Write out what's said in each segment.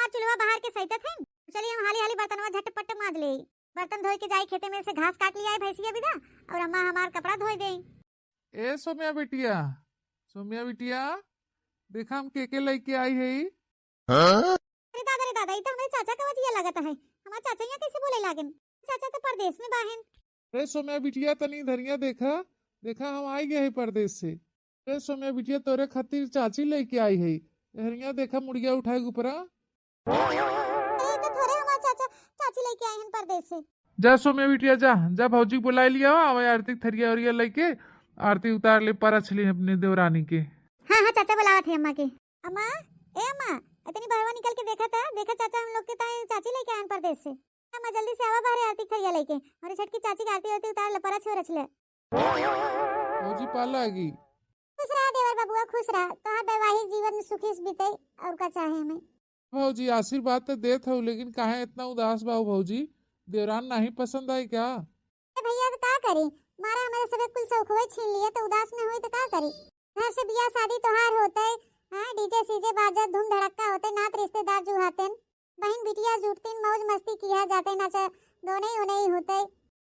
चूल्हा बाहर के सहित थे। चलिए हम हाली हाली बर्तनवा झटपट माज ले। बर्तन धोए के जाए खेते में से घास काट लिया है भैंसिया विदा और अम्मा हमार कपड़ा धोए दे। ए सोम्या बिटिया देखा हम के लेके आई है। अरे दादा ये तो हमारे चाचा का वजिया लगता है। हमारे चाचा यहाँ कैसे बोले लागन? चाचा तो परदेश में बाहन। अरे सोम्या बिटिया तनी धरिया देखा हम आई गए है परदेश से। अरे सोम्या बिटिया तोरे खातिर चाची लेके आई है। धरिया देखा मुड़िया उठाए ऊपरा। तो थोड़े हमारे चाचा चाची लेके आए हैं परदेश से। जा सोम्या बिटिया जा भौजी बुला लिया आरती थरिया वरिया लेके आरती उतार ले पारा छली अपने देवरानी के। हाँ चाचा बुलावा थे अम्मा के। अम्मा इतनी बहवा निकल के देखा चाचा हम लोग के ताए चाची लेके आए परदेश से। अम्मा जल्दी से आवा बाहर आरती खरिया लेके और छठ की चाची की आरती होती उतार ले परा छोड़ रचले। भौजी पाला आगी। खुश रहा देवर बाबूआ खुश रहा तोहार वैवाहिक जीवन सुखी से बीते और का चाहे हमें। भौजी आशीर्वाद तो देत हो लेकिन काहे इतना उदास बाऊ भौजी? देवरान नहीं पसंद आई क्या? भैया तो का करी मारा हमारे सब कुल शौक हुए छीन लिए तो उदास न हुई तो का करी। घर से बियाह शादी त्योहार होते हाँ डीजे सीजे बाजा धूम धड़क्का होते नात रिश्तेदार जुहाते बहन बिटिया जुटतीन मौज मस्ती किया जाते नाचा दोनों ही होते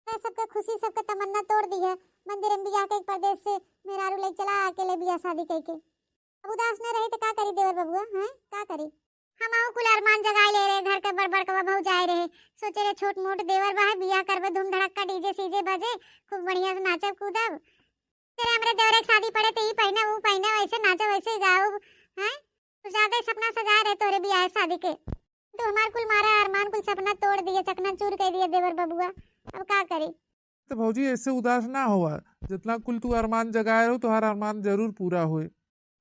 सबके खुशी सबके तमन्ना तोड़ दी है। मंदिर में बियाह के परदेश से मेरा ले चला अकेले बियाह शादी करके अब उदास न रहे तो का करी देवर बबुआ हैं का करी। हम आओ कुल अरमान जगाए ले रहे घर के बड़ का भाव जाए रहे सोचे रहे छोट मोट देवर बा बियाह करबे धूम धड़क्का डीजे सीजे बजे खूब बढ़िया से नाचब कूदब। तेरे हमरे देवर एक शादी पड़े तो ही पहना वो पहना वैसे नाचो वैसे गाओ हैं तो ज्यादा सपना सजा रहे तोरे बियाह शादी के तो हमार कुल मारा अरमान कुल सपना तोड़ दिए चकना चूर कर दिए देवर बबुआ अब का करे। तो भौजी ऐसे उदास ना हुआ जितना कुल तू अरमान जगाए हो तो हर अरमान जरूर पूरा होए।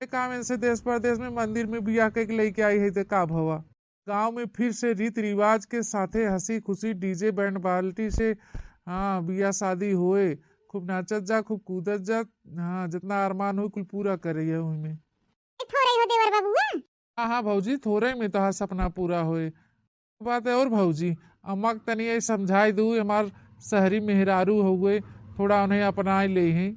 काम ऐसे देश परदेश में मंदिर में बियाह के लेके आई है तो का भवा गांव में फिर से रीत रिवाज के साथे हंसी खुशी डीजे बैंड बाल्टी से हाँ बियाह शादी होए खूब नाचत जा खूब कूदत जा हाँ जितना अरमान हो कुल पूरा करे में थोड़े हो देवर बबुआ। हाँ भौजी थोड़े में तो सपना पूरा होए बात है। और भौजी अम्मा के तनी समझाई दू हमार शहरी मेहरारू हो गए थोड़ा उन्हें अपना ले हैं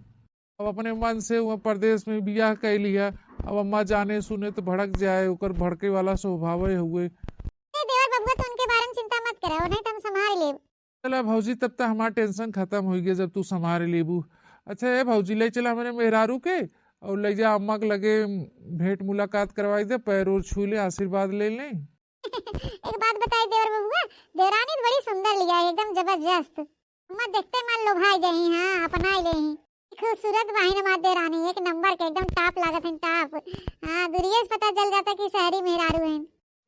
अब अपने मन से वहाँ परदेश में बियाह कर लिया अब अम्मा जाने सुने तो भड़क जाए ओकर भड़के वाला स्वभाव हुए। देवर बबुआ तो उनके बारे में चिंता मत कराओ नहीं तो हम संभाल लेब। चला भौजी तब तक हमारा टेंशन खत्म हो गया जब तू संभाल लेबू। अच्छा है भौजी ले चला मेरे मेहरारू के और ले जा अम्मा के लगे भेंट मुलाकात करवाई दे पैर और छू ले आशीर्वाद ले लें। एक बात बताई देवर बबुआ देवरानी बड़ी सुंदर लिया एकदम जबरदस्त अम्मा देखते मन लोभाई गई हाँ अपना ले खूबसूरत वाहिन हमार देवरानी एक नंबर के एकदम टॉप लागत है टॉप हाँ दुरिये से पता चल जाता कि शहरी मेहरारू हैं।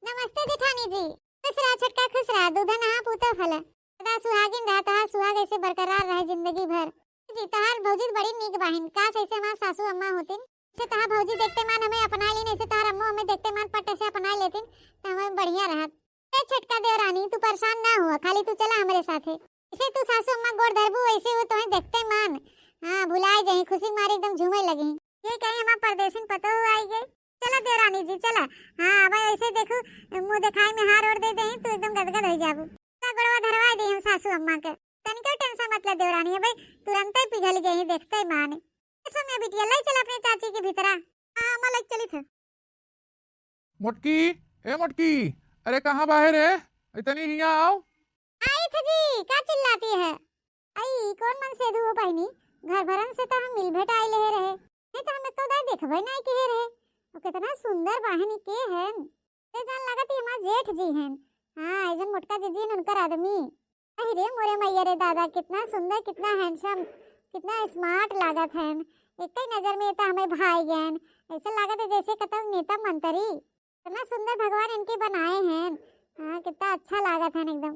नमस्ते जेठानी जी खुश रहा छटका खुश रहा दूधा नहा पूता फला सदा सुहागिन रहा तहार सुहाग ऐसे बरकरार रहे जिंदगी भर जी तहार भौजी बड़ी नीक बहन काश ऐसे हमार सासू अम्मा होतिन से तहार भौजी देखते मान हमें अपना लेने ऐसे तहार अम्मा हमें देखते मान पट से अपना लेतिन तो हमें बढ़िया रहत। छटका देवरानी तू परेशान ना हुआ खाली तू चला हमारे साथे इसे तू सासू अम्मा गोड़ धरबू ऐसे वो तुम्हें देखते मान हाँ भुलाए जाए खुशी मारी एकदम झूमे लगी ये कहीं हमारे परदेशन पता हो आई गए। चला देवरानी जी चला हाँ अब ऐसे देखो मुंह दिखाई में हार और दे दे तो एकदम गदगद हो जाबू गोड़वा धरवा दे हम सासू अम्मा के तनिको टेंशन मत ले देवरानी भाई तुरंत ही पिघल गई देखते ही माने समय बिटिया ले चल अपने चाची के भीतर हाँ अम्मा लग चली थे। मोटकी अरे कहाँ बाहर है इतनी यहाँ आओ। आई थे जी क्या चिल्लाती है आई कौन मन से दू बहनी घर भरन से तो हम मिल भेट आई ले रहे नहीं तो हम तो उधर देखबे नहीं के रहे और कितना सुंदर बहनी के हैं ये जान लगत हमार जेठ जी हैं हाँ ऐजन मोटका जीजी उनकर आदमी अरे रे मोरे मैया रे दादा कितना सुंदर कितना हैंडसम कितना स्मार्ट लागत है एक ही नजर में तो हमें भाई गए ऐसा लागत है जैसे कतम नेता मंत्री कितना सुंदर भगवान इनके बनाए हैं हाँ कितना अच्छा लागत है एकदम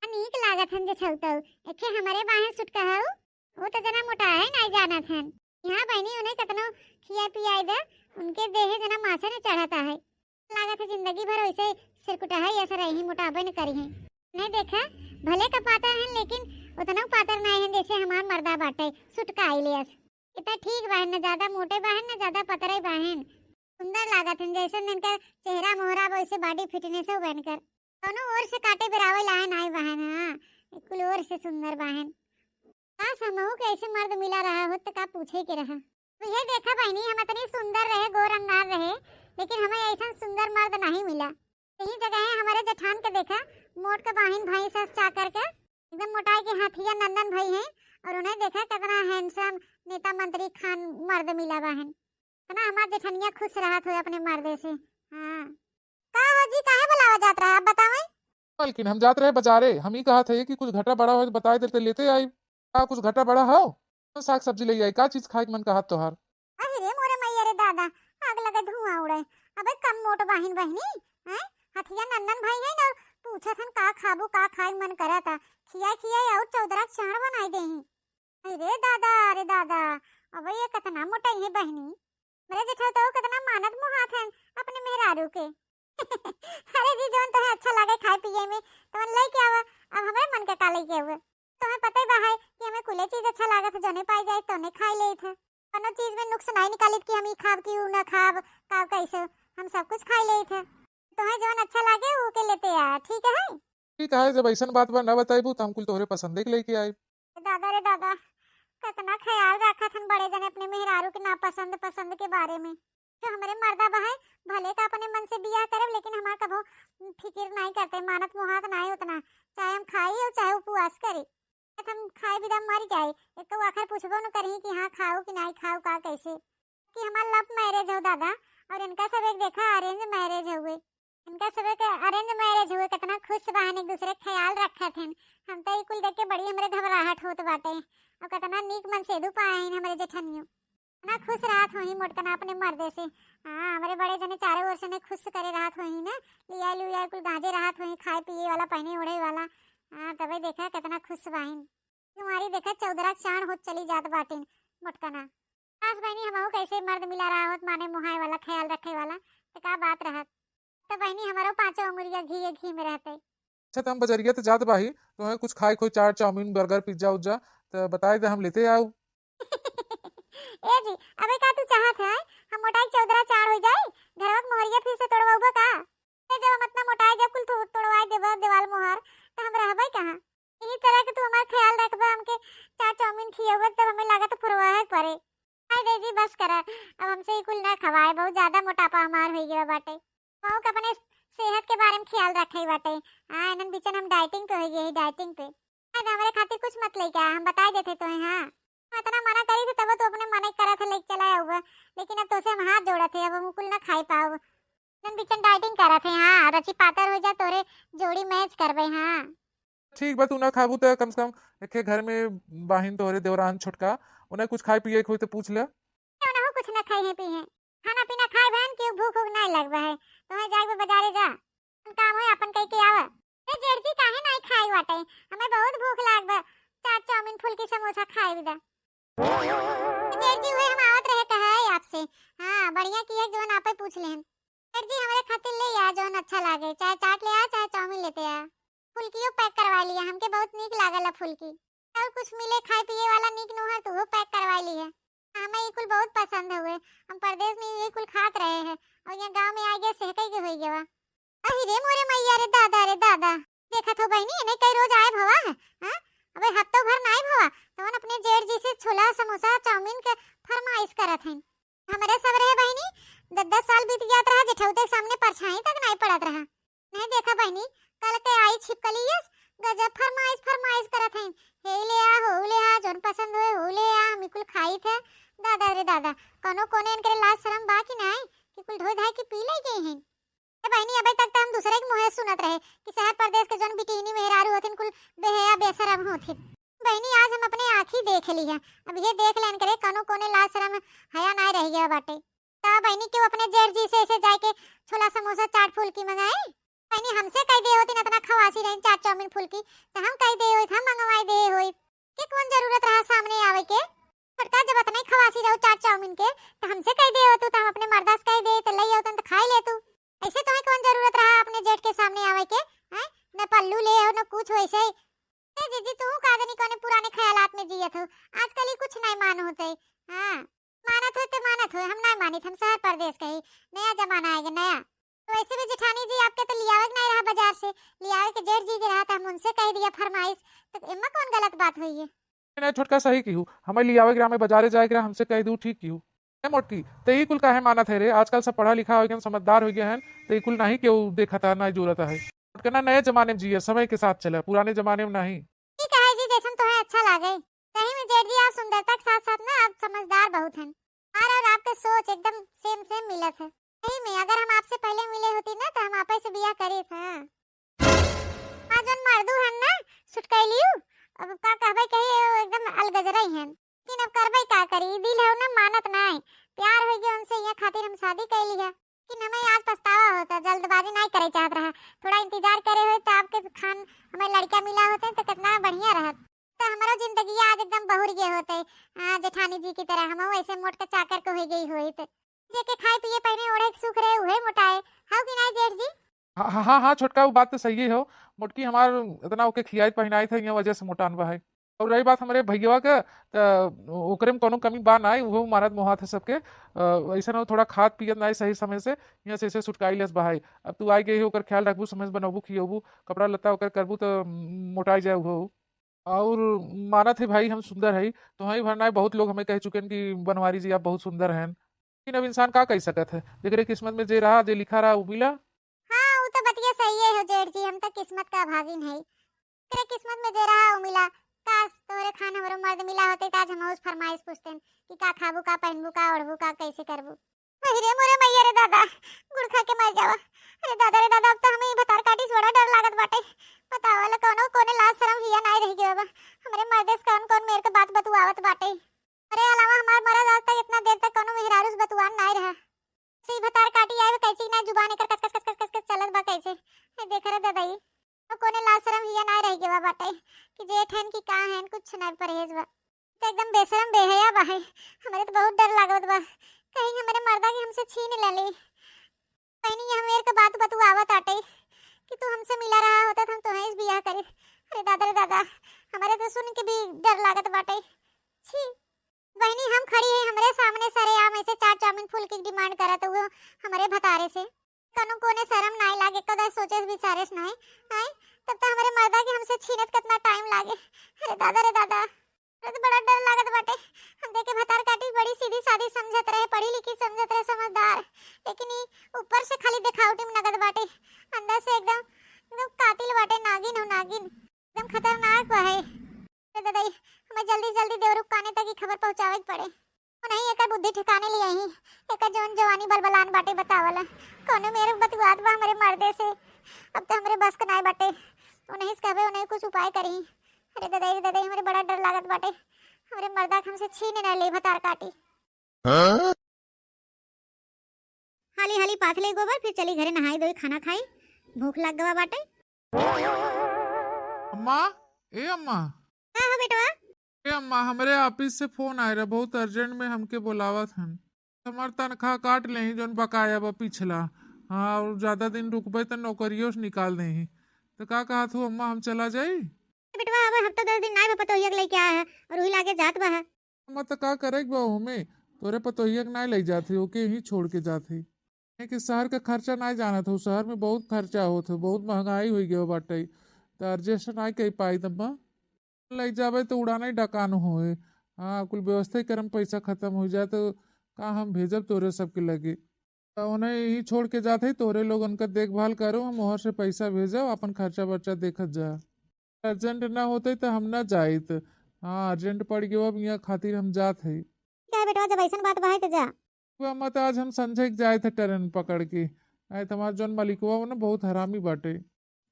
नीक लागत है जो छलतो एके हमारे बाहें सुट कहू वो तो जना मोटा है नहीं जाना था यहाँ बहनी उन्हें कतनो खिया पियाई दे उनके देह जना मासा ने चढ़ाता है लागत है जिंदगी भर वैसे सिरकुटा है ऐसा रही मोटापे न करी है नहीं देखा भले का पातर है लेकिन उतना पातर नहीं है जैसे हमार मर्दा बाटे सुटका आइलियस इतना ठीक बहन न ज्यादा मोटे बहन न ज्यादा पतरे बहन सुंदर लागत है जैसे इनका चेहरा मोहरा वैसे बॉडी फिटनेस हो बनकर दोनों ओर से काटे बिरावे लाए नाई बहन हाँ कुल ओर से सुंदर बहन काश हमहू के ऐसे मर्द मिला रहा हो तो का पूछे के रहा तो ये देखा बहनी हम इतनी सुंदर रहे गोर अंगार रहे लेकिन हमें ऐसा सुंदर मर्द नहीं मिला यही जगह है हमारे जेठान के देखा, मोट के बाहिन भाई सस चाकर के एकदम मोटाई के हाथिया नंदन भाई हैं। और उन्हें देखा कितना हैंडसम नेता मंत्री खान मर्द मिला बहन। ना हमार जेठनिया खुश रहत हो अपने मर्दे से। हाँ का हो जी, काहे बुलावा जात रहा, आप बतावें। लेकिन हम जाते रहे बाजारे, हम ही कहा थे कि कुछ घटा बड़ा हो तो बताए देते, लेते आई। का कुछ घटा बड़ा हो तो साग सब्जी ले आई, का चीज खाए के मन कहा तोहार। अरे रे मोरे मैया रे दादा, आग लगे धुआं उड़े। अबे कम मोट बाहिन बहनी हैं, हथिया नंदन भाई है ना, पूछत हन का खाबू का खाए मन करा था। खिया खिया और चौदरा चाण बनाई देही। अरे दादा अरे दादा, अब ये कितना मोटाई है बहनी। मेरे जेठा तो कितना मानत मुहात है अपने मेहरारू के। अरे जी जोन तो है अच्छा लगे खाए पिए में तो मन लेके आवा। अब हमारे मन का का लेके आवा, तुम्हें पता ही बा है कि हमें कुले चीज अच्छा लागत है, जोने पाई जाए तोने खाई ले थे। कोनो चीज में नुक्स नहीं निकालित कि हम ई खाब कि ऊ ना खाब का कैसे, हम सब कुछ खाई ले थे। तुम्हें जोन अच्छा लागे वो के लेते आ, ठीक है। ठीक है, जब ऐसा बात बा न बताइबू तो हम कुल तोहरे पसंद के लेके आई। दादा रे दादा, कितना ख्याल रखा थन बड़े जने अपने मेहरारू के नापसंद पसंद के बारे में। जो हमारे मर्दा बहाय भले का अपने मन से बियाह करे, लेकिन हमारा कभो फिक्र नहीं करते, मानत मुहात नहीं उतना, चाहे हम खाई और चाहे उपवास करे। हम खाए बिना मर जाए एक तो आखिर पूछबो न करी कि हाँ खाओ कि नहीं खाओ का कैसे। कि हमारा लव मैरिज हो दादा, और इनका सब एक देखा अरेंज मैरिज हुए। इनका सब एक अरेंज मैरिज हुए, कितना खुश बहन एक दूसरे ख्याल रखा थे। हम तो कुल देख के बड़ी हमारे घबराहट होत बाटे। और कितना नीक मन से दू पाए हमारे जेठनियो, ना खुश राहत होही मोटकना अपने मर्दे से। हाँ हमारे बड़े जने चारों ओर से ने खुश करे राहत होही ना, लिया लिया कुल गाजे राहत होही, खाए पिए वाला पहने ओढ़े वाला। हाँ तबे देखा कितना खुश बहन। तुम्हारी देखा चौदरा चाण हो चली जात बाटिन मोटकना। खास बहनी हमहू कैसे मर्द मिला रहा होत, माने मुहाए वाला ख्याल रखे वाला, तो का बात रहत। तो बहनी हमारो पांचों उंगलियां घी में रहते। अच्छा तो हम बजरिया तो जात बाही, तो हमें कुछ खाए कोई चाट चाउमीन बर्गर पिज्जा उज्जा तो बताए दे, हम लेते आओ। ए जी अबे का तू चाहत है हम मोटाई चौदरा चार हो जाए, घरवा के मोहरिया फिर से तोड़वाऊबा का। ए जब हम इतना मोटाई जब कुल तोड़वाए देबा देवाल मोहर तो हम रहबै कहां। इही तरह के तू हमार ख्याल रखबा, हमके चाट चाउमीन खियाबा तब हमें लागत पुरवाए पड़े। हाय दे जी बस करा, अब हमसे ही कुल ना खवाए, बहुत ज्यादा मोटापा हमार हो गया बाटे। माओ के अपने सेहत के बारे में ख्याल रखे बाटे। हां इनन बीचन हम डाइटिंग पे हो गए, डाइटिंग पे। हमारे खातिर कुछ मत लेके आ, हम बता देते तो हैं। हां इतना मना करी थी तब तो अपने मना करा था लेके चला हुआ, लेकिन अब तो से हम हाथ जोड़ा थे, अब हम कुल ना खाई पाओ। नन बिचन डाइटिंग करा थे। हां रची पातर हो जा तोरे जोड़ी मैच करबे। हां ठीक बा, तू ना खाबू तो कम से कम एक घर में बाहिन तोहरे देवरान छोटका उन्हें कुछ खाए पिए कोई तो पूछ ले। क्यों ना हो कुछ ना खाई है पी है, खाना पीना खाए बहन क्यों भूख भूख नहीं लगबा है। तो है जाके बाजारे जा, काम है अपन कह के आवा। ए जेरजी काहे नहीं खाई वाटे, हमें बहुत भूख लागबा, चाट चाउमीन फुल्की समोसा खाए बिदा। जेरजी हुए हम आवत रहे कहा है आपसे। हां बढ़िया किया जोन आपे पूछ लेन। जेरजी हमारे खातिर ले आ जोन अच्छा लागे, चाहे चाट ले आ चाहे चाउमीन लेते आ। फुल्कियो पैक करवा लिया, हमके बहुत नीक लागल फुल्की। और कुछ मिले खाए पिए वाला नीक नोहर तो वो पैक करवा ली है। हमें ये कुल बहुत पसंद हुए, हम परदेश में ये कुल खात रहे हैं और यहाँ गांव में आ गए सहकई के होई गवा। अहि रे मोरे मैया रे दादा देखा तो बहनी नहीं कई रोज आए भवा है। हां अबे हफ्तों भर नहीं भवा तो अपने जेठ जी से छोला समोसा चाउमीन के फरमाइश करत हैं। हमारे सब रहे बहनी 10 साल बीत गया रहा, जेठऊ के सामने परछाई तक नहीं पड़त रहा। नहीं देखा बहनी कल के आई छिपकलियस गजब फरमाइश करत हैं। हे ले आ हो ले आ, जोन पसंद होए हो ले आ, हम कुल खाई थे। दादा रे दादा कोनो कोने इनके लाज शरम बा कि नहीं कि कुल धोई धाई के पी ले गए हैं। ए बहनी अबे तक तो हम दूसरे के मुंह सुनत रहे कि शहर प्रदेश के जोन बिटिनी मेहरारू होथिन कुल बेहया बेशरम होथिन। बहनी आज हम अपने आंखी देख ली है, अब ये देख लेन करे कोनो कोने लाज शरम हया नहीं रह गया बाटे। ता बहनी क्यों अपने जेठ जी से ऐसे जाके छोला समोसा चाट फुल्की मंगाए। बहनी हमसे कह दे होती इतना खवासी रही चाट चाउमीन फुल्की तो हम कह दे होई, हम मंगवाई दे होई कि कौन जरूरत रहा सामने आवे के। फटका जब इतना खवासी रहो चाट चाउमीन के तो हमसे कह दे हो तू, तो हम अपने मर्दास कह दे तो ले आओ तो खा ले तू। ऐसे तुम्हें कौन जरूरत रहा अपने जेठ के सामने आवे के। हैं न पल्लू ले हो न कुछ वैसे। ए जीजी तू का जानी कोने पुराने ख्यालात में जियत हो, आजकल ही कुछ नहीं मान होते। हां मानत हो तो मानत हो, हम नहीं मानित, हम शहर प्रदेश के ही नया जमाना आएगा नया। तो ऐसे भी जेठानी जी आपके तो लियावे नहीं रहा बाजार से, लियावे के जेठ जी के रहा था, हम उनसे कह दिया फरमाइश, तो इम्मा कौन गलत बात हुई है। ना छोटका सही की हूँ, हमें लियावे ग्राम में बाजारे जाए ग्राम हमसे कह दू ठीक की हूँ। ए मोटकी ते ही कुल काहे मानत है रे? आजकल सब पढ़ा लिखा हो गया, समझदार हो गया है, तो ये कुल नहीं क्यों देखा था ना जरूरत है। कहना नए जमाने में जिए, समय के साथ चले, पुराने जमाने में नहीं। ठीक है जी, जैसन तुम्हें अच्छा लगे। सही में जेठ जी, आप सुंदरता के साथ साथ ना आप समझदार बहुत हैं। और आपके सोच एकदम सेम सेम मिलत है। सही में अगर हम आपसे पहले मिले होती ना तो हम आपे से बियाह करे था। हाँ जोन मर्दू हन ना सुटकैलियू, अब का कहबे कही एकदम अलगजरई हन। लेकिन अब करबे का करी, दिल है ना मानत नहीं। प्यार हो गया उनसे, यहाँ खातिर हम शादी कैली है। लेकिन हमें आज पछतावा होता, जल्दबाजी नहीं करे चाहत रहा। थोड़ा इंतजार करे हुए तो आपके खान हमें लड़का मिला होते तो कितना बढ़िया रहत। तो हमारा जिंदगी आज एकदम बहुर गए होते। जेठानी जी की तरह हम वैसे मोट के चाकर को हो गई हुई तो जे के खाए पिए पहने ओढ़े के सुख रहे उहे मोटाए। हाउ कि नहीं जेठ जी? हाँ हाँ हाँ हाँ, छोटका वो बात तो सही हो। मोटकी हमार इतना ओके खियाई पहनाई थे, ये वजह से मोटान बा है। और रही बात हमारे भैया का, तो ओकरे में कोनो कमी बा ना, वो मारत मोहात है सबके। ऐसा ना थोड़ा खाद पियत ना सही समय से, यहाँ से ऐसे छुटकाई लेस बहाई। अब तू आई गई होकर ख्याल रखबू, समय से बनबू खियबू, कपड़ा लत्ता ओकर करबू तो मोटाई जाए हो। और माना थे भाई हम सुंदर है, तो वही भरना है। बहुत लोग हमें कह चुके हैं कि बनवारी जी आप बहुत सुंदर हैं, लेकिन अब इंसान का कह सकत है, जेकरे किस्मत में जे रहा, जे लिखा रहा वो मिला। हाँ वो तो बतिया सही है हो जेठ जी, हम तो किस्मत का अभागिन है। तेरे किस्मत में जे रहा वो मिला। काश तोरे खान हमरो मर्द मिला होते तो आज हम उस फरमाइश पूछते कि का खाबू, का पहनबू, का ओढ़बू, का कैसे करबू। अरे मोरे मैया रे दादा, गुड़ खा के मर जावा। अरे दादा रे दादा, अब तो हमें ये भतार काटी से बड़ा डर लागत बाटे। बताओ वाला कोनो कोने लाज शरम हिया नहीं रह गया बा। हमरे मर्देस कौन कौन मेरे के बात बतुआवत बाटे। अरे अलावा हमार मर्द आज तक इतना देर तक कोनो मेहरारूस बतुआन नहीं रहा। सी भतार काटी आए कैसी ना जुबान एकर कस कस कस कस कस चलत बा कैसे। देख रे दादाई, तो कोने लाज शरम हिया नहीं रह गया बाटे कि जेठ हन की का हन कुछ नहीं परहेज बा। तो एकदम बेशरम बेहया बा है। हमारे तो बहुत डर लागत बा कहीं हमारे मर्दा के हमसे छीन ले ली। कहीं ये मेरे को बात बतुआवत आटे कि तू हमसे मिला रहा होता तो हम तुम्हें इस बियाह करे। अरे दादा रे दादा, हमारे तो सुन के भी डर लागत बाटे। छी बहनी, हम खड़ी है हमारे सामने सरेआम ऐसे चार चाउमीन फुल की डिमांड करत वो हमारे भतारे से। कनु कोने शर्म नहीं लागे, कदा सोचे विचारेस नहीं आई। तब तो हमारे मर्दा के हमसे छीनत कितना टाइम लागे। अरे दादा रे दादा, मुझे तो बड़ा डर लागत बाटे। हम देखे भतार काटी बड़ी सीधी सादी समझत रहे, पढ़ी लिखी समझत रहे, समझदार। लेकिन ये ऊपर से खाली दिखावटी में नगद बाटे, अंदर से एकदम एकदम कातिल बाटे। नागिन हो नागिन, एकदम खतरनाक बा है। अरे दादा, हमें जल्दी जल्दी देवरुख काने तक की खबर पहुंचावे पड़े। वो नहीं एकर बुद्धि ठिकाने ले आई। एकर जौन जवानी बलबलान बाटे बतावला कोनो मेरे बतुआत बा हमारे मर्दे से। अब तो हमारे बस का नहीं बाटे, उन्हें कहबे उन्हें कुछ उपाय करी। अरे दादा रे दादा, हमारे बड़ा डर लागत बाटे। हमारे मर्दा के हमसे छीन न ले भतार काटी। हाली हाली पाथले गोबर, फिर चली घरे नहाई धोई खाना खाई। भूख लग गवा बाटे। अम्मा, ए अम्मा, हाँ हाँ बेटवा। ए अम्मा, हमारे ऑफिस से फोन आए रहा, बहुत अर्जेंट में हमके बुलावत हन। हमार तनख्वाह काट ले जोन बकाया बा पिछला। हाँ, और ज्यादा दिन रुकबे तो नौकरियों से निकाल दे। तो का कहा तू अम्मा, हम चला जाई? बेटवा अब हफ्ता 10 दिन नहीं पतोहिया लेके आया है और वही लागे जात बा है। अम्मा तो का करे बा हमें, तोरे पतोहिया के नहीं ले जाती, ओके ही छोड़ के जाती। कि शहर का खर्चा नहीं जाना था, शहर में बहुत खर्चा होता, बहुत महंगाई हो गया बाटे, तो एडजस्ट नहीं कर पाई। तम्मा ले जाबे तो उड़ाना ही डकान होए। हाँ, कुल व्यवस्था ही करम, पैसा खत्म हो जाए तो का हम भेजब तोरे सबके लगे। तो उन्हें यही छोड़ के जाते, तोरे लोग उनका देखभाल करो, हम वहाँ से पैसा भेजब, अपन खर्चा बर्चा देखत जा। अर्जेंट ना होते तो हम ना जाइत। हाँ, अर्जेंट पड़ गया अब यहाँ खातिर हम जात है। क्या बेटवा, जब ऐसा बात बा है तो जा। मत आज हम संजय के जाए थे ट्रेन पकड़ के। आए तुम्हार जौन मलिकवा वो ना बहुत हरामी बाटे,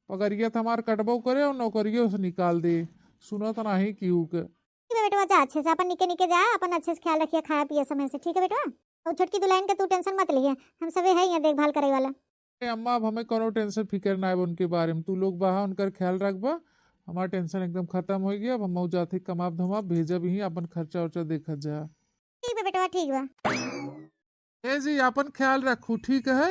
पगरिया हमार कटबो करे और नौकरियों से निकाल दे। सुनो तो नहीं क्यों के। ठीक है बेटवा, जा अच्छे से अपन निके निके जा, अपन अच्छे से ख्याल रखिए खाया पिए समय से। ठीक है बेटवा, और छोटकी दुल्हन के तू टेंशन मत लिए, हम सबे है यहाँ देखभाल करे वाला। अम्मा, अब हमें कोनो टेंशन फिक्र ना है उनके बारे में, तू लोग बहा उनका ख्याल रखबा। हमारा टेंशन एकदम खत्म हो गया। अब हम जाते कमाब धमाब भेजब ही, अपन खर्चा उर्चा देखत जा। ठीक है बेटवा, ठीक बा। ए जी, अपन ख्याल रखू, ठीक है?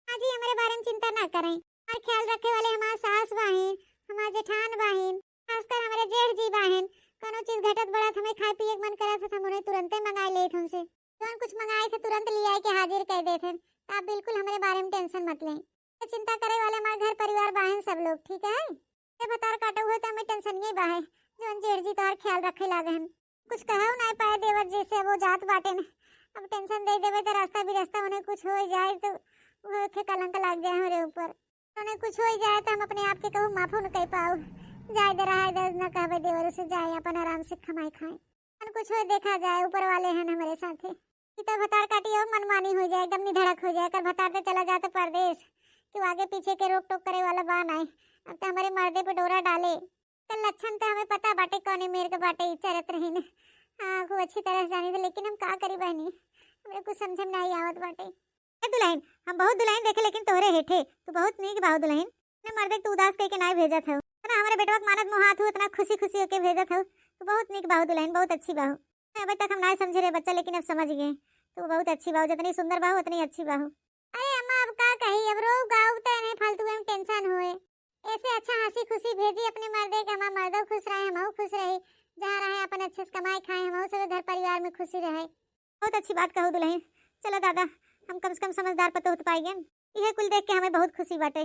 हाँ जी, हमारे बारे में चिंता ना करें। हमारे ख्याल रखे वाले हमारे सास बहन, हमारे जेठान बहन, खासकर हमारे जेठ जी बहन। कोनो चीज घटत बढ़त हमें खाए पिए मन करा था, हम उन्हें तुरंत मंगा ले थे उनसे। जौन कुछ मंगाए थे तुरंत ले आए के हाजिर कर दे थे। आप बिल्कुल हमारे बारे में टेंशन मत लें। तो चिंता करे वाले हमारे घर परिवार बहन सब लोग ठीक है। ये बतार काटे हुए तो हमें टेंशन नहीं बा है। जौन जेठ जी तोहर ख्याल रखे लागे हम कुछ कहो नहीं पाए देवर जैसे वो जात बाटे न। अब टेंशन दे देवे तो रास्ता भी रास्ता उन्हें कुछ हो जाए तो वो के कलंक लग जाए हमारे ऊपर। उन्हें कुछ हो जाए तो हम अपने आप के कहूँ माफो न कह पाओ। जाए दे रहा है न कहवे देवर से जाए अपन आराम से कमाई खाए। कुछ हो देखा जाए, ऊपर वाले हैं हमारे साथ। तो भतार काटी और मनमानी हो जाए, एकदम निधड़क हो जाए। कर भतार तो चला जाता परदेश कि आगे पीछे के रोक टोक करे वाला बान आए। अब तो हमारे मर्दे पे डोरा डाले। कल लक्षण तो हमें पता बाटे कौन मेरे के बाटे चरित्र ही न। हाँ खूब अच्छी तरह से जानी थी, लेकिन हम का करी बहनी, हमें कुछ समझ में नहीं आवत बाटे। दुल्हन हम बहुत दुल्हन देखे, लेकिन तोहरे हेठे तू बहुत नीक बाहु दुल्हन। मैं मर्दे तू उदास कह के नहीं भेजा था ना, हमारे बेटवा के मानत मुहात हो इतना खुशी खुशी होके भेजा था। तू बहुत नीक बाहु दुल्हन, बहुत अच्छी बाहु। अभी तक हम नहीं समझे रहे बच्चा, लेकिन अब समझ गए। तू बहुत अच्छी बाहु, जितनी सुंदर बाहु उतनी अच्छी बाहु। अरे अम्मा अब का कही, अब रो गाँव तो नहीं फालतू में टेंशन हुए। ऐसे अच्छा हंसी खुशी भेजी अपने मर्दे के, हमारा मर्दो खुश रहे, हम खुश रहे, जहाँ रहे अपन अच्छे से कमाई खाए, हम सब घर परिवार में खुशी रहे। बहुत अच्छी बात कहू दुल्हन। चलो दादा हम कम से कम समझदार पतो हो पाएंगे। यह कुल देख के हमें बहुत खुशी बाटे।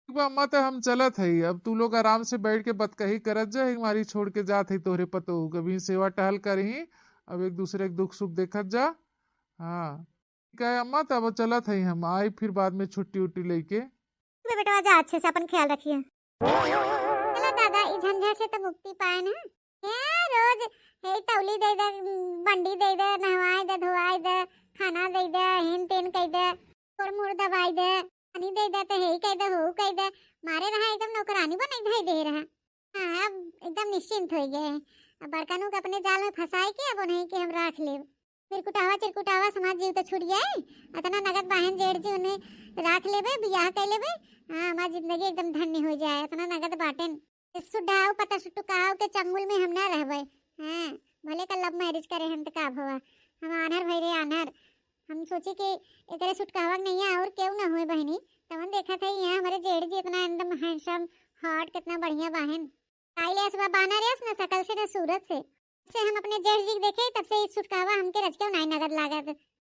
अम्मा तो हम चलत है, अब तू लोग आराम से बैठ के बतकही करत जा। हमारी छोड़ के जात है तोहरे पतो, कभी सेवा टहल करही, अब एक दूसरे के दुख सुख देखत जा। हाँ ठीक है अम्मा, तब चलत है, हम आई फिर बाद में छुट्टी उट्टी लेके। बेटा जा अच्छे से अपन ख्याल रखिए। चलो दादा इस झंझट से तो मुक्ति पाए ना। रोज हे तौली दे दे, बंडी दे दे, नहवाए दे, धोआए दे, खाना दे दे, हेन तेन कह दे, थोड़ मोड़ दबाई दे, पानी दे दे, तो हे कह दे, हो कह दे, मारे रहा एकदम नौकरानी बन नहीं दे रहा। हाँ अब एकदम निश्चिंत हो गए। अब बड़का नुक अपने जाल में फंसाए के अब उन्हें के हम रख ले। चिरकुटावा समाज जीव तो छूट जाए। इतना नगद बहन जेठ जी उन्हें रख लेबे, बियाह कर लेबे। हाँ हमारी जिंदगी एकदम धन्य हो जाए। इतना नगद बाटेन सुडाव पता सुट्टू कहाव के चंगुल में हम ना रहबे। हाँ भले का लव मैरिज करे हम तो का भवा, हम आनर भई रे आनर। हम सोचे कि एकरे सुटकावक नहीं है और क्यों ना हुए बहनी। तमन देखा था यहाँ हमारे जेठ जी इतना एकदम हैंडसम हॉट कितना बढ़िया बहन। काइले सुबह बाना रेस ना शकल से ना सूरत से हम अपने जेठ जी देखे तब से इस सुटकावा हमके रच के नहीं नगद लागत।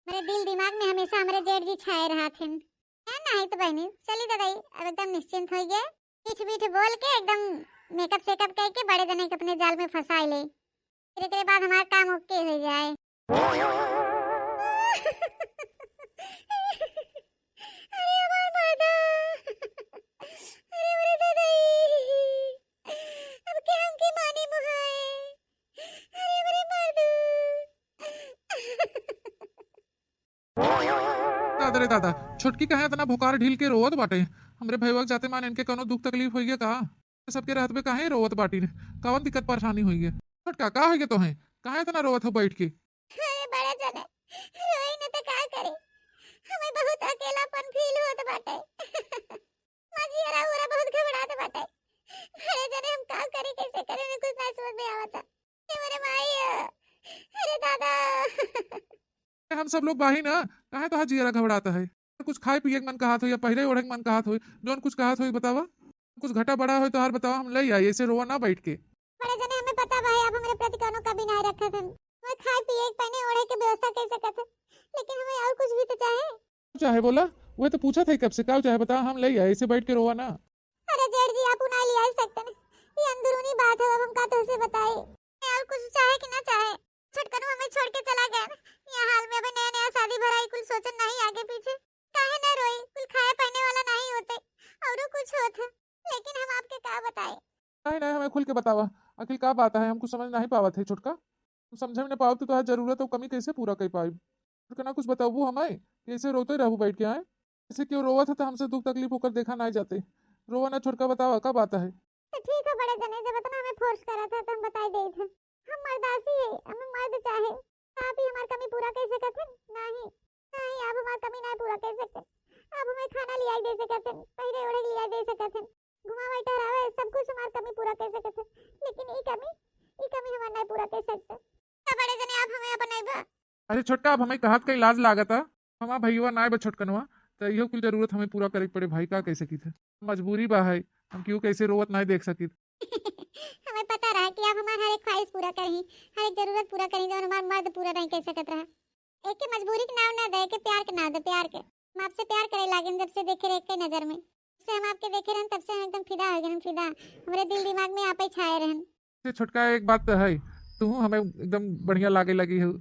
मेरे दिल दिमाग में हमेशा हमारे जेठ जी छाए रहा थे। नहीं तो बहनी चली दादाई अब एकदम निश्चिंत हो गए। पीठ पीठ बोल के एकदम मेकअप सेकअप करके बड़े जने के अपने जाल में फंसा ले, फिर के बाद हमारा काम ओके हो जाए। अरे हमार मर्दा, अरे मेरे दादाई, अब क्या हम के माने मुहाए, अरे मेरे मर्दू। दादा रे दादा, छोटकी कहे इतना भुकार ढील के रोवत बाटे। हमरे भैया जाते मान इनके कोनो दुख तकलीफ होई है का? सबके रहत पे काहे रोवत बाटी ने? कवन दिक्कत परेशानी होई है? छोटका का होई है तोहे? काहे इतना रोवत हो बैठ के? अरे बड़ा जने रोई न तो का करे, हमें बहुत अकेलापन फील होत बाटे। माजी अरा उरा बहुत घबरात बाटे। बड़े जने हम का करे कैसे करे में कुछ ना समझ में आवता। ए मेरे माई, अरे दादा। हम सब लोग बाही ना, काहे तो जियरा घबराता है? कुछ खाए पिए के मन कहत हो या पहले ओढ़े के मन कहत हो? जोन कुछ कहत हो बतावा, कुछ घटा बड़ा हो तो हर बतावा, हम ले आई, ऐसे रोवा ना बैठ के। बड़े जने हमें पता भाई अब हमारे प्रति कोनो कभी नहीं रखा था। मैं खाए पिए पहने ओढ़े के व्यवस्था कर सकत है, लेकिन हमें और कुछ भी तो चाहे बोला, वो तो पूछा था कब से, का चाहे बता, हम ले आई, ऐसे बैठ के रोवा ना। अरे जेठ जी आप उन्हें ले आ सकते हैं, ये अंदरूनी बात है, अब हम का तो उसे बताए। और कुछ चाहे कि ना चाहे, छटकनो हमें छोड़ के चला गया। यहाँ हाल में अभी नया नया शादी भराई, कुल सोचन नहीं आगे पीछे। काहे ना रोई, कुल खाए पहने वाला नहीं होते और कुछ होता, लेकिन हम आपके क्या बताए। नहीं हमें खुल के बतावा, आखिर का बात है, हमको समझ नहीं पावत है छोटका। तुम समझे में ना पाओ तो तुहार जरूरत हो कमी कैसे पूरा कर पाई? छोटका ना कुछ बताओ हमें, कैसे रोते रहू बैठ के आए? ऐसे क्यों रोवा था हमसे दुख तकलीफ होकर देखा नहीं जाते? रोवा ना छोटका, बतावा का बात है? तो ठीक है बड़े जने, जब इतना हमें फोर्स करा था तो हम बताई दे थे। हम मर्दासी है, हमें मर्द चाहे, आप ही हमारी कमी पूरा कर सकते हैं? नहीं नहीं आप हमारी कमी नहीं पूरा कर सकते। आप हमें खाना लिया दे सकते हैं, पहले ओढ़े लिया दे सकते हैं, घुमावे टहरावे सब कुछ हमारी कमी पूरा कर सकते हैं, लेकिन ये कमी हमारे नहीं पूरा कर सकते। तो बड़े जने आप हमें अपनाइबा। अरे छोटका, अब हमें कहत का इलाज लागत है, हमारा भैया ना छोटकनवा, तो इहो कुल जरूरत हमें पूरा करे पड़े भाई, का कह सकी थे, मजबूरी बा है, हम क्यों कैसे रोवत नहीं देख सकी। हमें पता रहा कि आप हमारी हर एक ख्वाहिश पूरा करें, हर एक जरूरत पूरा करें जो हमारा मर्द पूरा नहीं कर सकत रहा। एक के मजबूरी के नाम ना दे, के प्यार के नाम दे, प्यार के हम आपसे प्यार करे लागे जब से देखे रहे के नजर में, से हम आपके देखे रहन तब से हम एकदम फिदा हो गए। हम फिदा, हमारे दिल दिमाग में आप ही छाए रहन। छोटका एक बात तो है, तू हमें एकदम बढ़िया लागे लगी हो,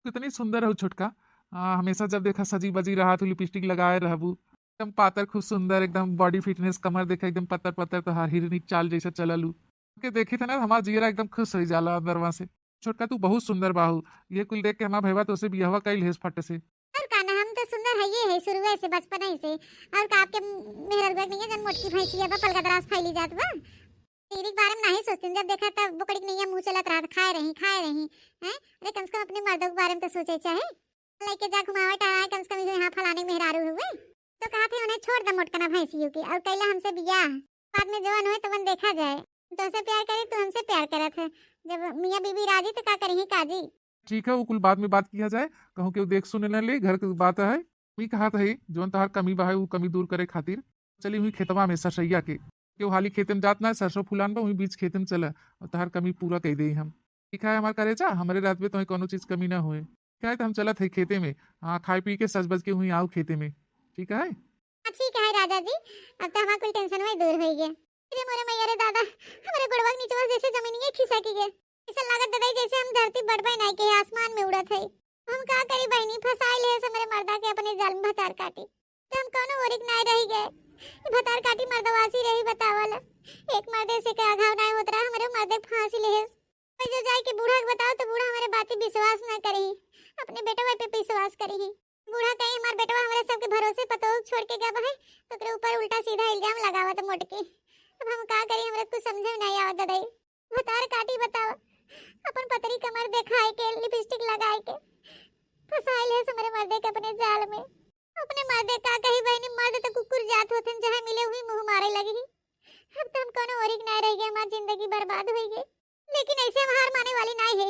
कितनी सुंदर हो छोटका, हाँ, हमेशा जब देखा सजी बजी रहा तू लिपस्टिक लगाए रहबू, एकदम पातर खूब सुंदर, एकदम बॉडी फिटनेस, कमर देखा एकदम पत्तर पत्तर, तो हर हिरनी चाल जैसा चललू के देखी था ना, हमारा जियरा एकदम खुश हो जाला अंदरवा से। छोटका तू बहुत सुंदर बाहू, ये कुल देख के हमारा भैया तो उसे बियाहवा कइल हेस फट से। और का ना, हम तो सुंदर है, ये है शुरू से बचपन ही से। और का आपके मेहर नहीं है जन मोटकी भैंसी बा पलगदरास फैली जात बा। तेरी के बारे में नहीं सोचती, जब देखा तब बुकड़ी के नैया मुंह चलत रहा, खाए रही हैं। अरे कम से कम अपने मर्दों के बारे में तो सोचे चाहे, लेके जा घुमावे टहराए, कम से कम यहाँ फलाने मेहरारू हुए तो कहा थे उन्हें छोड़ दे मोटकना भैंसियों की, और कैला हमसे बियाह, बाद में जवान हुए तो मन देखा जाए। तो से प्यार करे तो हमसे प्यार करत है, जब मियाँ बीबी राजी तो का करी काजी। ठीक है, वो कुल बाद में बात किया जाए, कहूँ कि देख सुने न ले, घर की बात है। मी कहा था जोन तहार कमी बा है वो कमी दूर करे खातिर चली हुई खेतवा में सरसैया के कि वो हाली खेते में जात ना सरसों फुलान बा, वही बीच खेते में चला और तहार कमी पूरा कह दे हम। ठीक है हमार करे जा, हमारे रात में तो कोनो चीज कमी ना होए। क्या है तो हम चलत है खेते में, हाँ खाए पी के सज बज के हुई आओ खेते में। ठीक है ठीक है राजा जी, अब तो हमारा कोई टेंशन वही दूर हो गया। अरे मोरे मैया रे दादा, हमारे गोड़वा के नीचे जैसे जमीन खिसक गए, ऐसा लागत दादा जैसे हम धरती बढ़बे नहीं के आसमान में उड़त है। हम का करी बहनी, फसाइल है हमारे मर्दा के अपने जाल में भतार काटी, तो हम कोनो ओरिक नहीं रह गए। ये भतार काटी मर्दवासी रही बतावल, एक मर्दे से का घाव नहीं होत रहा, हमारे मर्दे फांसी ले जो जाए के बूढ़ा के बताओ तो बूढ़ा हमारे बातें विश्वास ना करी, अपने बेटवा पे विश्वास करी। बूढ़ा कहीं हमारे बेटवा हमारे सबके भरोसे पतो छोड़ के गया है, तो ओकरे ऊपर उल्टा सीधा इल्जाम लगावत मोटके। अब हम का करी, हमरा कुछ समझ नहीं आवत दादाई। भतार काटी बताओ, अपन पतरी कमर दिखाए के लिपस्टिक लगाए के फसाइल है हमारे मर्दे के अपने जाल में। अपने मर्दे का कही बहनी, मर्द तो कुकुर जात होते जहां मिले हुई मुंह मारे लगी। अब तो हम कोनो औरिक नहीं रह गए, हमारी जिंदगी बर्बाद हो गई। लेकिन ऐसे हम हार माने वाली नहीं है।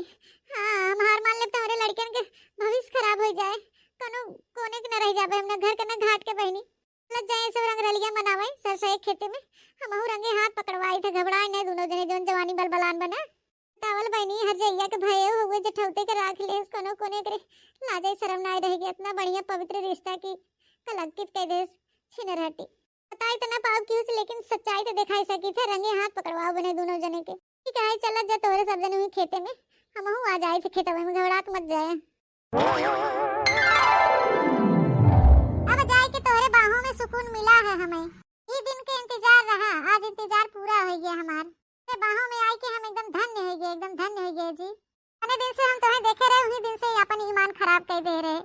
हाँ, हम हार मान ले तो हमारे लड़कियन के भविष्य खराब हो जाए, कोनो कोने के न रह जाबे, हमने घर के न घाट के बहनी लग जाए सब रंग रलिया मनावे सरसों खेते में। हम रंगे हाथ पकड़वाए थे, घबराए नहीं दोनों जने, जोन जवानी बलबलान बना तावल बहनी हर जइया के भय हुए जठौते के राख ले कोनो कोने करे लाजे शर्म नहीं रहेगी। इतना बढ़िया पवित्र रिश्ता की कलंकित कह दे छिन रहती। बताई तो ना पाओ क्यों, लेकिन सच्चाई तो दिखाई सकी थे, रंगे हाथ पकड़वाओ बने दोनों जने के। ठीक है चल जा, तोरे सब जने हुई खेते में, हम आ जाए थे खेतवा में, घबरात मत जाए। अब जाए के तोरे बाहों में सुकून मिला है हमें, ये दिन के इंतजार रहा, आज इंतजार पूरा हो गया हमार। ते बाहों में आई के हम एकदम धन्य हो गए, एकदम धन्य हो गए जी। अने दिन से हम तुम्हें देखे रहे, उन्हीं दिन से अपन ईमान खराब कर दे रहे।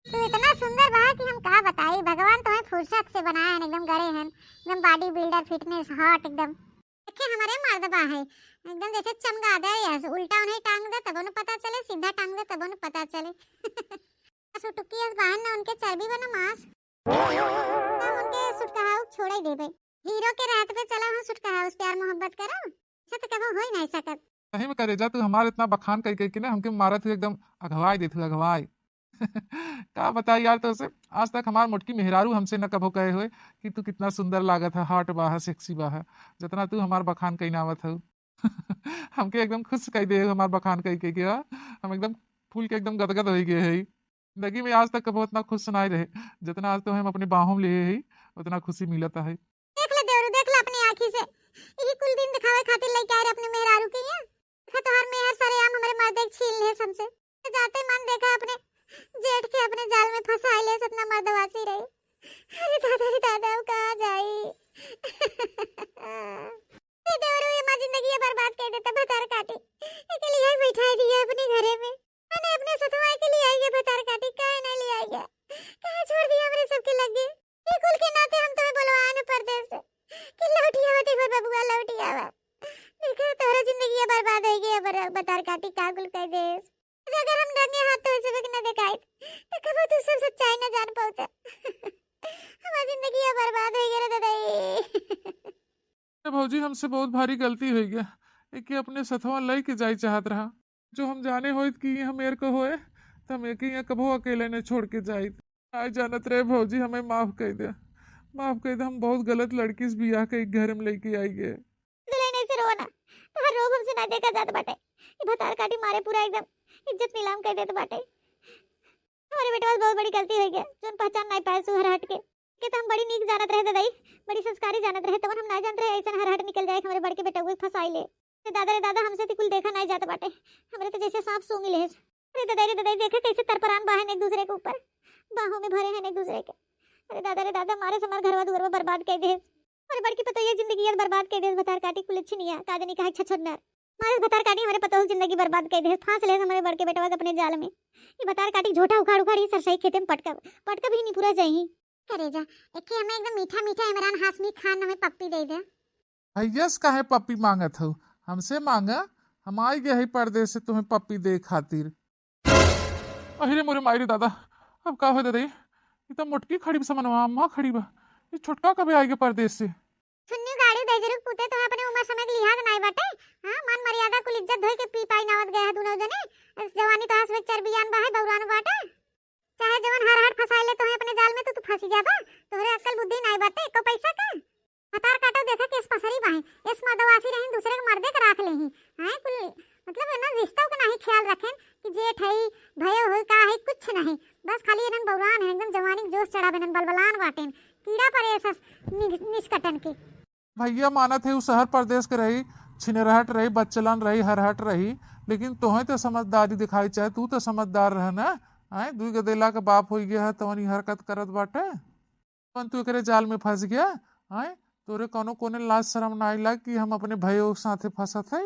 तो इतना सुंदर बहा कि हम का बताई, भगवान तुम्हें फुर्सत से बनाया है, एकदम गड़े हैं, एकदम बॉडी बिल्डर फिटनेस हॉट एकदम। देखे हमारे मर्द बा है एकदम जैसे चमगादड़, ऐसे उल्टा उन्हें टांग दे तब उन्हें पता चले, सीधा टांग दे तब उन्हें पता चले। सुटुकी इस बहन ने उनके चर्बी बना मांस, हम उनके सुटकाहाउ छोड़ ही देबे। हीरो के रात पे चला हम सुटकाहाउ प्यार मोहब्बत करो, ऐसा तो कभी हो ही नहीं सकत। सही में करे जा, तू हमारे इतना बखान कर के ना हमके मारत है, एकदम अगवाई देते अगवाई। का बताई यार, तो उसे आज तक हमार मोटकी मेहरारू हमसे न कभो कहे हुए कि तू कितना सुंदर लागत है, हॉट बा है, सेक्सी बा है, जितना तू हमार बखान कही नावत है। हमके एकदम खुश कह दे हमार बखान कही के हाँ? हम एकदम फूल के एकदम गदगद हो गए है। जिंदगी में आज तक कभो इतना खुश नहीं रहे जितना आज तो हम अपने बाहों में लिए है, उतना खुशी मिलता है। देख ले देवरू, देख ले अपनी आंखी से, यही कुल दिन दिखावे खातिर लेके आए अपने मेहरारू के यहाँ। देखा तो हर मेहर सारे आम हमारे मर्द एक छीन ले सबसे, तो जाते मन देखा अपने जेठ के अपने जाल में फंसाए ले, अपना मर्दवासी रही। अरे दादा अब कहाँ जाई। ये देवरू ये माँ जिंदगी बर्बाद कर देता, भतार काटी के लिए बैठा दिया अपने घरे में, मैंने अपने सतवाई के लिए आई है भतार काटी, काहे नहीं ले आई है, कहाँ छोड़ दिया हमरे सबके लगे। ये कुल के नाते हम तुम्हें बुलवाए न परदेस से कि लौटिया होती फिर बबुआ लौटिया हुआ। देखा तोरा जिंदगी बर्बाद हो गई, भतार काटी का कुल कह देस। अगर हम रंगे हाथ तो इसे न दिखाए तो कब तू सब सच्चाई न जान पाता। हमारी जिंदगी बर्बाद हो गई रे दादा। भौजी हमसे बहुत भारी गलती हो गया, एक अपने सथवा लई के जाई चाहत रहा, जो हम जाने होइत कि हम मेरे को होए तो हम एक ही कभो अकेले ने छोड़ के जाई। आज जानत रहे भौजी, हमें माफ कर दे, माफ कर दे, हम बहुत गलत लड़की से बियाह के घर में लेके आई गए। दुल्हन ऐसे रोना तो हर रोब हमसे ना देखा जात बाटे, ये भतार काटी मारे पूरा एकदम इज्जत नीलाम कर देते बाटे। हमारे बेटे बहुत बड़ी गलती हो गई, जोन पहचान नहीं पाए सुहर हट के तो हम बड़ी नीक जानत रहे दादाई, बड़ी संस्कारी जानत रहे, तब हम ना जानते रहे ऐसा हर हट निकल जाए हमारे बड़के बेटा को फसाई ले। दादा रे दादा हमसे तो कुल देखा नहीं जाता बाटे, हमरे तो जैसे सांप सूंघ ले। रे दादा देखे कैसे तरपरान बहन एक दूसरे के ऊपर, बाहों में भरे हैं एक दूसरे के। अरे दादा मारे से हमारे घरवा दुआरवा बर्बाद कर दे। अरे बड़की पतो ये जिंदगी यार बर्बाद कर दे, भतार काटी कुल अच्छी नहीं है, काजनी का अच्छा छोड़ना मारे भतार काटी हमारे पतो जिंदगी बर्बाद कर दे, फांस ले हमारे बड़के बेटवा के अपने जाल में। ये भतार काटी झोटा उखाड़ उखाड़ सरसई खेते में पटका भी नहीं पूरा चाहिए। अरे जा एक हमें एकदम मीठा मीठा इमरान हाशमी खान हमें पप्पी दे दे। भैयस काहे पप्पी मांगत हो, हमसे मांगा, हम आई गए परदेश से तुम्हें पप्पी दे खातिर। अरे मोरे मायरे दादा, अब का हो दादा, ये तो मोटकी खड़ी समनवा अम्मा खड़ी बा, ये छोटका कभी आएगा परदेश से। सुन्नी गाड़ी दे जरूर पुते तो अपने उम्र समय के लिहाज नहीं बाटे। हां मान मर्यादा कुल इज्जत धोई के पी पाई नावत गए दुनो जने। जवानी तो हंस में चरबियान बा है बौरान बाटे, चाहे जवन हर हट फसाई ले तो अपने जाल में तो तू फंसी जाबा। तोहरे अक्ल बुद्धि नहीं बाटे को पैसा का हतार काटो देखा केस पसरी बाहे, इस मदवासी रही दूसरे के मर्दे के राख लेही हैं कुल, मतलब ना रिश्तों का नहीं ख्याल रखें कि जेठ है भयो हो का है कुछ नहीं, बस खाली इनन बौरान है एकदम जवानी जोश चढ़ा बेनन बलबलान बाटेन कीड़ा पर ऐसा निष्कटन के। भैया मानत है, उस शहर प्रदेश के रही, छिनरहट रही, बच्चलन रही, हरहट रही, लेकिन तोहें तो समझदारी दिखाई चाहे, तू तो समझदार रह ना। आए दुई गदेला के बाप हो गया है तवनी हरकत करत बाटे, तू एकरे जाल में फंस गया। आए तोरे कोनो कोने लाज शर्म ना आइला कि हम अपने भाइयों के साथे फंसत है।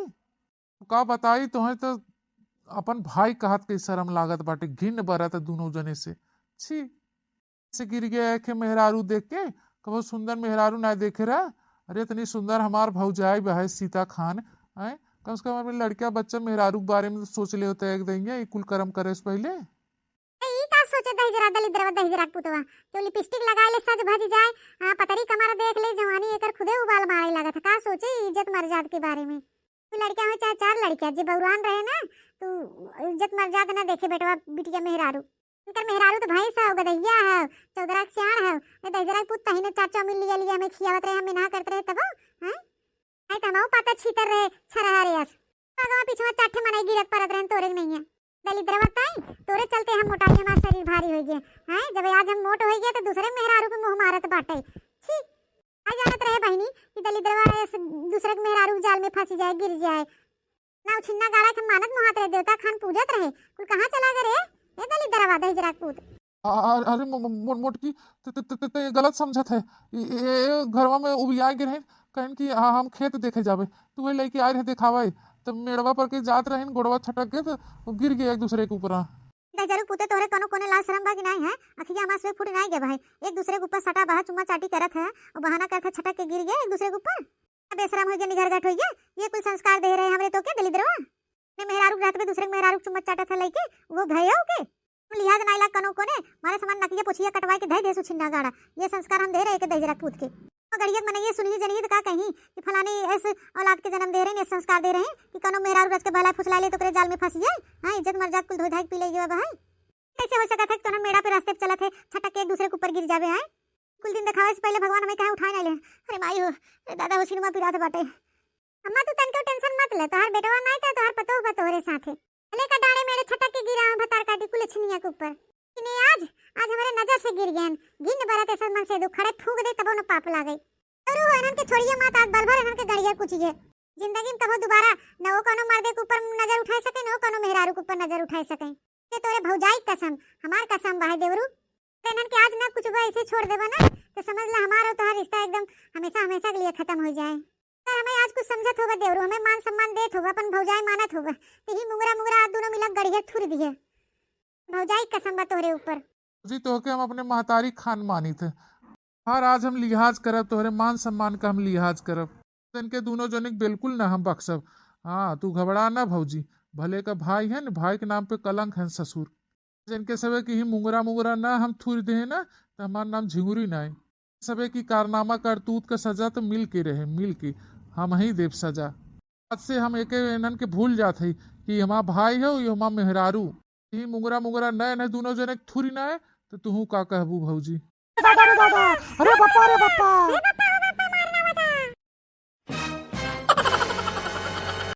का बताई तोहें तो अपन भाई कहत के शर्म लागत बाटे, घिन बरत दोनों जने से। छी से गिर गया के मेहरारू देख के, कबो सुंदर मेहरारू ना देखे रहा। अरे इतनी सुंदर हमार भौजाई बहै सीता खान, आए कम से कम अपने लड़का बच्चा मेहरारू के बारे में तो सोच ले होता है एक देंगे, ये कुल कर्म करे से पहले। ई का सोचे दही जरा दली दरवा दही जरा पुतवा तो लिपस्टिक लगाए ले सज भज जाए, हां पतरी कमर देख ले जवानी एकर खुदे उबाल मारे लागत का सोचे इज्जत मर्यादा के बारे में। तू लड़का हो चाहे चार लड़कियां जे बौरान रहे ना, तू इज्जत मर्यादा ना देखे बेटवा बिटिया मेहरारू, इनकर मेहरारू तो भाई सा गदैया है, चौधरा के सियाण है, ए दही जरा पुत तहिने चाचा मिल लिया लिया में खियावत रहे, हम ना करते रहे तब हैं आई तमाऊ पाता छीतर रहे छरहरे अस भगवा पीछे चाठे मनाई गिरत परत रहे तोरे नहीं है दलिद्र बताई तोरे चलते हम मोटाई हमारा शरीर भारी हो गया हैं, जब आज हम मोट हो गए तो दूसरे मेहरारू के मुंह मारत बाटे। छी आई जानत रहे बहनी कि दलिद्रवा दूसरे के मेहरारू जाल में फंसी जाए गिर जाए ना, छिन्ना गाड़ा के मानत मुहात रहे देवता खान पूजत रहे, कुल कहां चला गए रे ए दलिद्रवा दही जरा पूत। अरे मोटकी तो ये गलत समझत है, ये घरवा में उबिया गिर कहें कि हम खेत देखे जावे, तू लेके आए रहे दिखावे, तब मेड़वा पर के जात रहे गोड़वा छटक गए तो गिर गए एक दूसरे के ऊपर। जरूर पुते तोहरे कोनो कोने लाज शर्म बा कि नहीं है, अखिया हमार से फुट नहीं गए भाई, एक दूसरे के ऊपर सटा बहा चुम्मा चाटी करत है और बहाना करत है छटक के गिर गए एक दूसरे के ऊपर। बेशरम हो गया निगरगट हो गया, ये कोई संस्कार दे रहे हमरे तो के दलिद्रवा ने मेहरारू रात में दूसरे मेहरारू चुम्मा चाटत है लइके वो भयो के लिहाज नहीं ला कनो कोने मारे समान नकिया पोछिया कटवाए के धै दे सुछिन्ना गाड़ा, ये संस्कार हम दे रहे के दजरा पूत के गड़ियत मने ये सुनिए जनिए तो का कहीं कि फलाने ऐसे औलाद के जन्म दे रहे हैं, संस्कार दे रहे हैं कि कनो मेहरारू रच के भला फुसला ले तो करे जाल में फंस जाए। हां इज्जत मर्यादा कुल धोई धाई पी ले गयो भाई, कैसे हो सकता है कि तोना मेड़ा पे रास्ते पे चलत है छटक के एक दूसरे के ऊपर गिर जावे हैं, कुल दिन दिखावे से पहले भगवान हमें कहीं उठाए नहीं ले। अरे माई हो अरे दादा हो सिनेमा पिरात बाटे, अम्मा तू तनको टेंशन मत ले, तोहर बेटवा नहीं था तोहर पतो बा तोहरे साथे ले का डाड़े मेरे छटक के गिरा भतार काटी कुल छनिया के ऊपर कि नहीं आज हमारे नजर से गिर गए गिन बरत ऐसा मन से दुख खड़े फूंक दे तब न पाप लागे और वो इनन के छोड़िए मत आज बलभर इनन के गड़िया कुचिए जिंदगी में कबो दोबारा न वो कोनो मर्दे के ऊपर नजर उठाए सके न वो कोनो मेहरारू के ऊपर नजर उठाए सके। ते तोरे भौजाई कसम हमार कसम भाई देवरू इनन के आज ना कुछ बा ऐसे छोड़ देबा ना तो समझ ले हमारा तो हर रिश्ता एकदम हमेशा हमेशा के लिए खत्म हो जाए। पर हमें आज कुछ समझत होगा देवरू, हमें मान सम्मान देत होगा, अपन भौजाई मानत होगा, यही मुंगरा मुंगरा दोनों मिला गड़िया थुर दिए भौजाई कसम बा तोरे ऊपर जी तो के हम अपने महतारी खान मानी थे, हर आज हम लिहाज करब तोहरे मान सम्मान का हम लिहाज करब, इनके दोनों जनिक बिल्कुल ना हम बख्शब। हाँ तू घबरा ना भौजी, भले का भाई है न, भाई के नाम पे कलंक है ससुर, जिनके सबे की ही मुंगरा मुंगरा ना हम थुर दे ना तो हमारा नाम झिंगुरी ना है, सबे की कारनामा करतूत का सजा तो मिल के रहे, मिल के हम ही देव सजा। आज से हम एक इनन के भूल जात है कि हमारा भाई है ये हमारा मेहरारू, ही मुंगरा मुंगरा नए नए दोनों जने थुरी ना है तो तू का कहबू भौजी। अरे बापा